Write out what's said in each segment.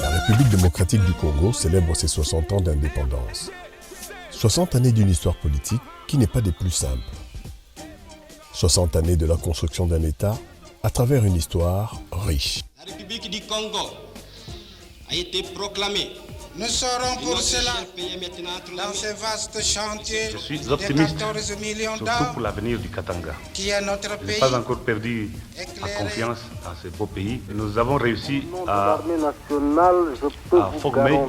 La République démocratique du Congo célèbre ses 60 ans d'indépendance. 60 années d'une histoire politique qui n'est pas des plus simples. 60 années de la construction d'un État à travers une histoire riche. La République du Congo a été proclamée. Nous serons pour cela dans ce vaste chantier de 14 millions surtout d'hommes pour l'avenir du Katanga. qui est notre Je n'ai pays. pas encore perdu la confiance à ce beau pays. Nous avons réussi à former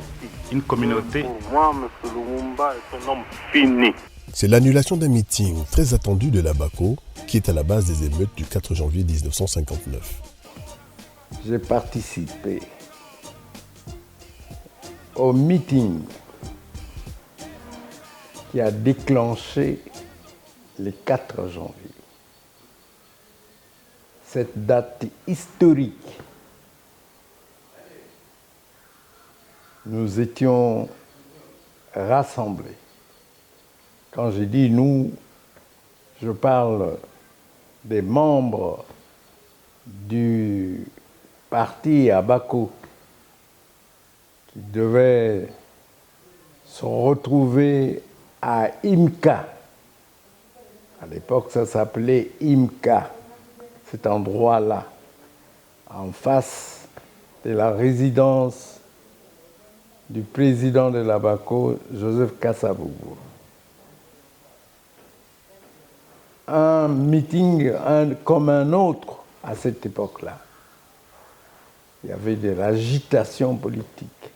une communauté. Pour moi, M. Lumumba est un homme fini. C'est l'annulation d'un meeting très attendu de la BACO qui est à la base des émeutes du 4 janvier 1959. J'ai participé au meeting qui a déclenché le 4 janvier. Cette date historique, nous étions rassemblés. Quand je dis nous, je parle des membres du parti Abako qui devaient se retrouver à Imka. À l'époque, ça s'appelait Imka, cet endroit-là, en face de la résidence du président de l'Abako, Joseph Kasavubu. Un meeting comme un autre à cette époque-là. Il y avait de l'agitation politique.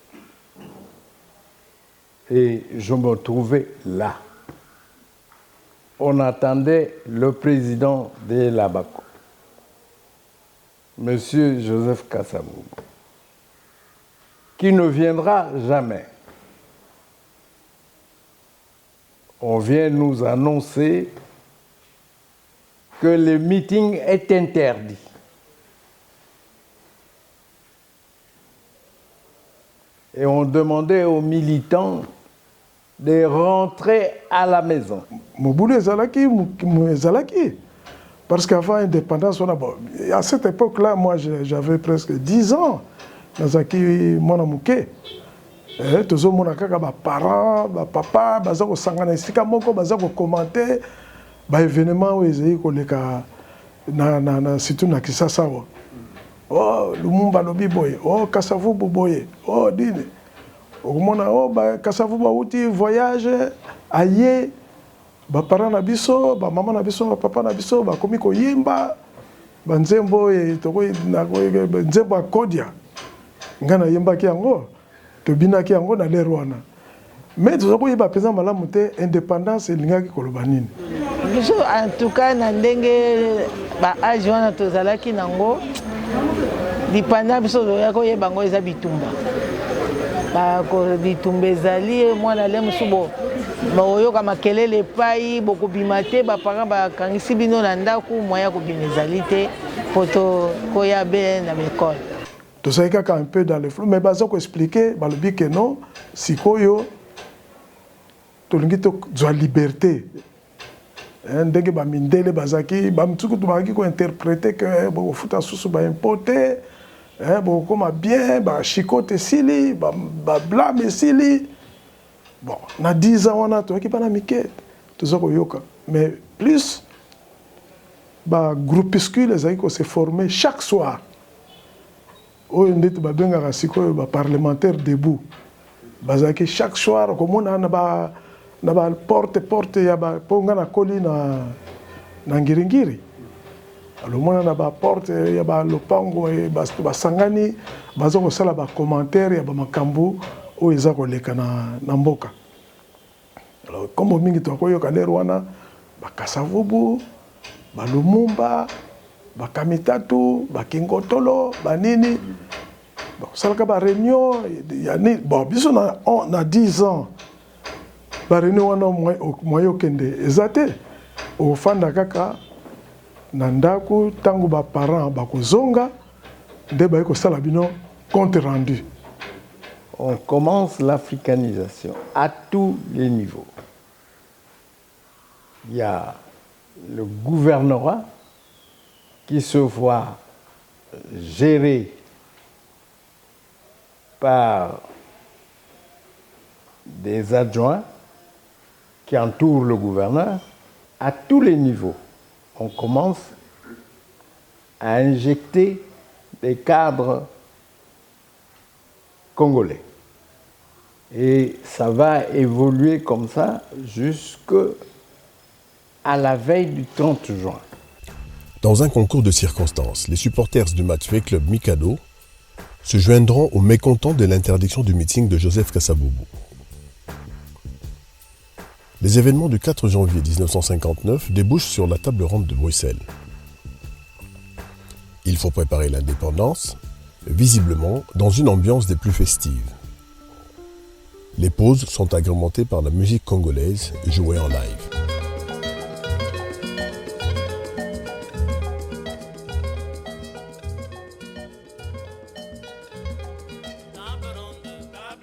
Et je me trouvais là. On attendait le président de l'Abako, M. Joseph Kasavubu, qui ne viendra jamais. On vient nous annoncer que le meeting est interdit. Et on demandait aux militants de rentrer à la maison. Mobutu ezalaki. Parce qu'avant l'indépendance, à cette époque-là, moi j'avais presque 10 ans. Nazaki mwana muke. Tozomona kaka ba parents, ba papa, baza ko sangana esika moko, baza ko commenter ba événement où ezali koleka na surtout na Kisasa. Oh Lumumba lobi boye, oh Kasavubu boye, oh dine. Okomona oh ba Kasavubu auti voyage aye ba parents na biso, ba maman na biso, ba papa na biso ba komi ko yemba ba nzembo e toko na ko nzembo akodia. Ngana yemba ki yango to binaki yango na lero wana. Mais tozoko yeba pesa malamu te indépendance elingaki koloba nini. Biso en tout cas na ndenge ba age wana tozalaki nango dipanda biso ya ko yeba ngo eza bitumba. Ba ko bitumba ezali mwana le musubo ba oyoka makelele pai boko bimate ba parents ba kangisi bino na ndaku moya ko binezali te poto ko ya be na l'école. Tout ça est un peu dans le flou, mais baza ko expliquer ba lobi que non sikoyo tolingi to la liberté. Ndenge ba mindele bazaki ba mtuku to baki ko interpréter que bo futa susu ba importer bo koma bien ba chicote sili ba blâme sili. Bon, na 10 ans on a to ki pa na miket. Tout ça ko yoka, mais plus ba groupuscule ezaki ko se former chaque soir. Oyo ndeti ba benga sikoyo ba parlementaire debout. Bazaki chaque soir comme on a na ba porte ya ba ponga na koli na ngiringiri. Alors mona na ba porte ya ba lopango e ba sangani bazo ko sala ba commentaire ya ba makambu o eza ko leka na mboka. Alors comme mingi to koyoka lero wana ba Kasavubu, ba Lumumba, ba Kamitatu, ba Kingotolo, ba nini. Bon, ça la réunion bon biso na 10 ans. La réunion wana moyo kende ezate au fanda kaka nandaku tangu ba parents ba kozonga nde ba ko sala bino compte rendu. On commence l'africanisation à tous les niveaux. Il y a le gouvernorat qui se voit géré par des adjoints qui entourent le gouverneur, à tous les niveaux, on commence à injecter des cadres congolais. Et ça va évoluer comme ça jusqu'à la veille du 30 juin. Dans un concours de circonstances, les supporters du Matchway Club Mikado se joindront aux mécontents de l'interdiction du meeting de Joseph Kassaboubou. Les événements du 4 janvier 1959 débouchent sur la table ronde de Bruxelles. Il faut préparer l'indépendance, visiblement dans une ambiance des plus festives. Les pauses sont agrémentées par la musique congolaise jouée en live.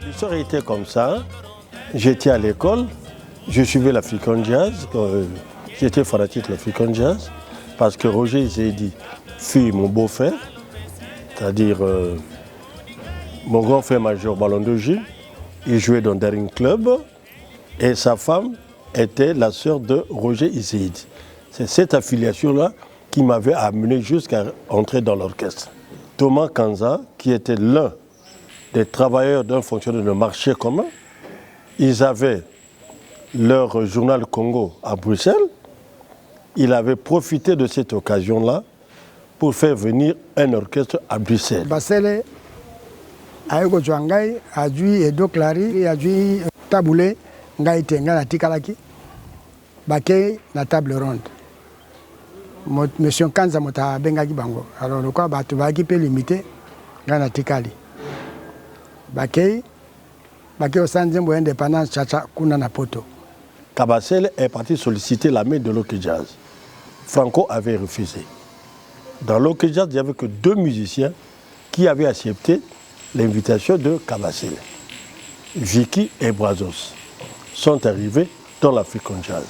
L'histoire était comme ça. J'étais à l'école, je suivais l'African Jazz. J'étais fanatique de l'African Jazz parce que Roger Izedi fut mon beau-frère, c'est-à-dire mon grand frère major Ballon de Gilles. Il jouait dans Daring Club et sa femme était la sœur de Roger Izedi. C'est cette affiliation-là qui m'avait amené jusqu'à entrer dans l'orchestre. Thomas Kanza, qui était l'un des travailleurs d'un fonctionnaire de marché commun, ils avaient leur journal Congo à Bruxelles. Il avait profité de cette occasion-là pour faire venir un orchestre à Bruxelles. Basele, Aiko Chouangai, Adui Edo Clary, Adui Taboulé, Ngai Tenga na Tikalaki, Bakei na table ronde. Monsieur Kanza Mota Bengaki Bango. Alors, le quoi, tu vas équiper limité, Ngai Tikali. Bakei au Sanzembo indépendance, Chacha Kuna Napoto. Kabasele est parti solliciter la main de Loki Jazz. Franco avait refusé. Dans Loki Jazz, il n'y avait que 2 musiciens qui avaient accepté l'invitation de Kabasele. Vicky et Brazos sont arrivés dans l'African Jazz.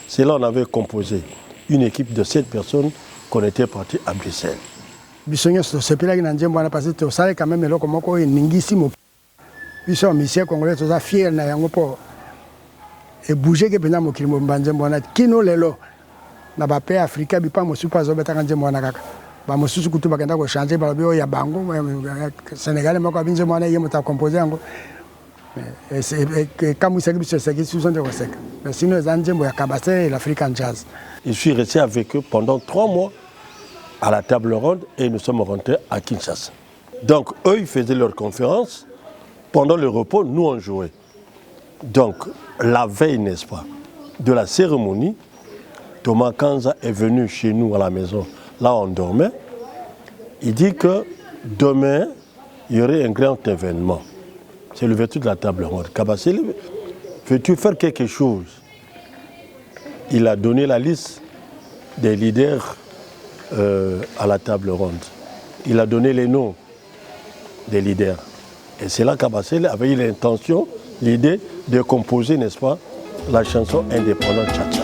C'est là qu'on avait composé une équipe de 7 personnes qu'on était partis à Bruxelles. Bisogno se pila ki nanjembo ana parce que ça quand même eloko moko ningissimo. Biso musicien congolais toza fier na yango po e bouger ke pena mokili mo banjembo na kino lelo na ba pe Afrika bi pa mosu pa zo betaka njembo na kaka. Ba mosusu kutu bakenda ko changer ba bio ya bango Sénégal moko abinjembo na yemo ta composer yango. Et c'est comme ça que biso c'est qui sont de resek. Mais sinon les njembo ya Kabasele et l'African Jazz. Je suis resté avec eux pendant 3 mois à la table ronde et nous sommes rentrés à Kinshasa. Donc eux, ils faisaient leur conférence. Pendant le repos, nous, on jouait. Donc, la veille, n'est-ce pas, de la cérémonie, Thomas Kanza est venu chez nous à la maison. Là, on dormait. Il dit que demain, il y aurait un grand événement. C'est l'ouverture de la table ronde. Kabasele, veux-tu faire quelque chose? Il a donné la liste des leaders à la table ronde. Il a donné les noms des leaders. Et c'est là qu'Abasele avait eu l'intention, l'idée de composer, n'est-ce pas, la chanson indépendante Tcha-Tcha.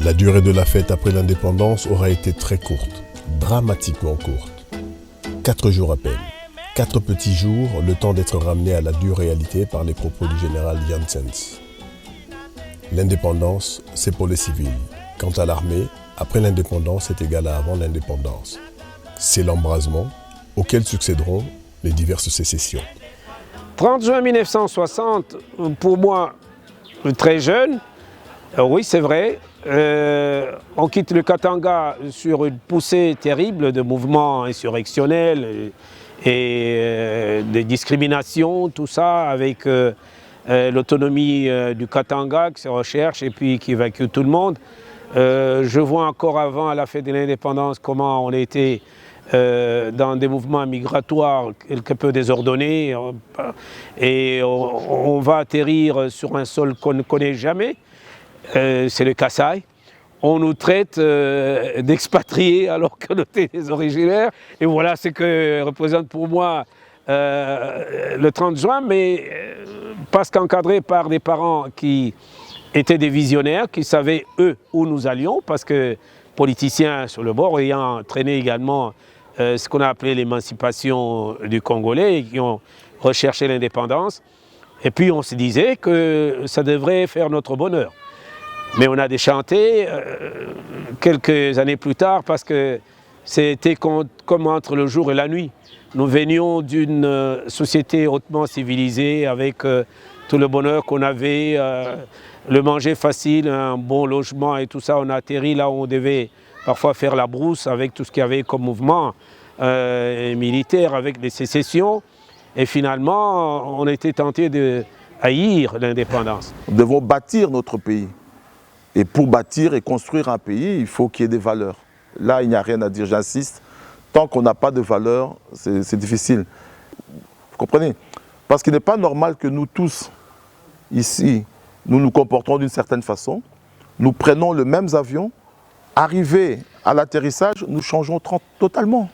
La durée de la fête après l'indépendance aura été très courte, dramatiquement courte. 4 jours à peine. 4 petits jours, le temps d'être ramené à la dure réalité par les propos du général Janssens. L'indépendance, c'est pour les civils. Quant à l'armée, après l'indépendance est égal à avant l'indépendance. C'est l'embrasement auquel succéderont les diverses sécessions. 30 juin 1960, pour moi, très jeune, oui c'est vrai, on quitte le Katanga sur une poussée terrible de mouvements insurrectionnels et de discriminations, tout ça, avec l'autonomie du Katanga qui se recherche et puis qui évacue tout le monde. Je vois encore avant, à la fête de l'indépendance, comment on était dans des mouvements migratoires quelque peu désordonnés et on va atterrir sur un sol qu'on ne connaît jamais. C'est le Kasaï. on nous traite d'expatriés alors qu'on était des originaires. Et voilà ce que représente pour moi le 30 juin, mais parce qu'encadré par des parents qui étaient des visionnaires, qui savaient, eux, où nous allions, parce que politiciens sur le bord, ayant entraîné également ce qu'on a appelé l'émancipation du Congolais, et qui ont recherché l'indépendance. Et puis on se disait que ça devrait faire notre bonheur. Mais on a déchanté quelques années plus tard parce que c'était comme entre le jour et la nuit. Nous venions d'une société hautement civilisée avec tout le bonheur qu'on avait, le manger facile, un bon logement et tout ça. On a atterri là où on devait parfois faire la brousse avec tout ce qu'il y avait comme mouvement militaire, avec des sécessions. Et finalement, on a été tenté de haïr l'indépendance. Nous devons bâtir notre pays. Et pour bâtir et construire un pays, il faut qu'il y ait des valeurs. Là, il n'y a rien à dire, j'insiste. Tant qu'on n'a pas de valeurs, c'est difficile. Vous comprenez? Parce qu'il n'est pas normal que nous tous, ici, nous nous comportons d'une certaine façon, nous prenons le même avion, arrivé à l'atterrissage, nous changeons totalement.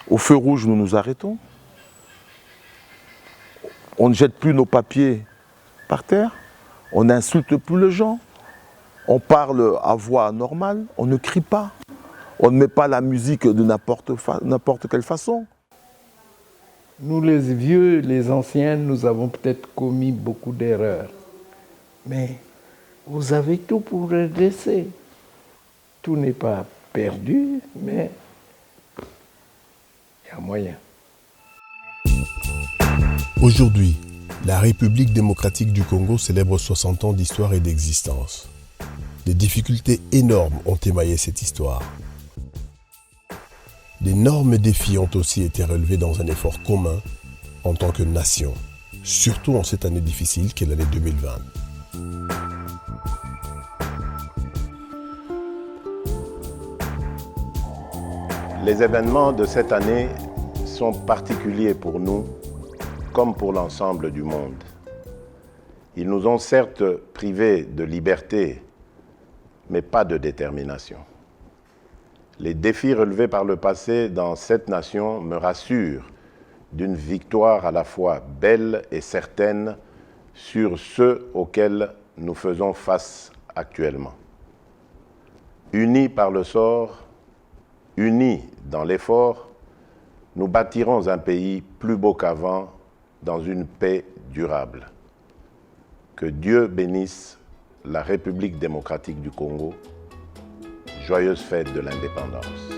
Au feu rouge, nous nous arrêtons. On ne jette plus nos papiers par terre, on n'insulte plus les gens, on parle à voix normale, on ne crie pas, on ne met pas la musique de n'importe quelle façon. Nous les vieux, les anciens, nous avons peut-être commis beaucoup d'erreurs, mais vous avez tout pour redresser. Tout n'est pas perdu, mais il y a moyen. Aujourd'hui, la République démocratique du Congo célèbre 60 ans d'histoire et d'existence. Des difficultés énormes ont émaillé cette histoire. D'énormes défis ont aussi été relevés dans un effort commun en tant que nation, surtout en cette année difficile qu'est l'année 2020. Les événements de cette année sont particuliers pour nous, comme pour l'ensemble du monde. Ils nous ont certes privés de liberté, mais pas de détermination. Les défis relevés par le passé dans cette nation me rassurent d'une victoire à la fois belle et certaine sur ceux auxquels nous faisons face actuellement. Unis par le sort, unis dans l'effort, nous bâtirons un pays plus beau qu'avant, dans une paix durable. Que Dieu bénisse la République démocratique du Congo. Joyeuse fête de l'indépendance.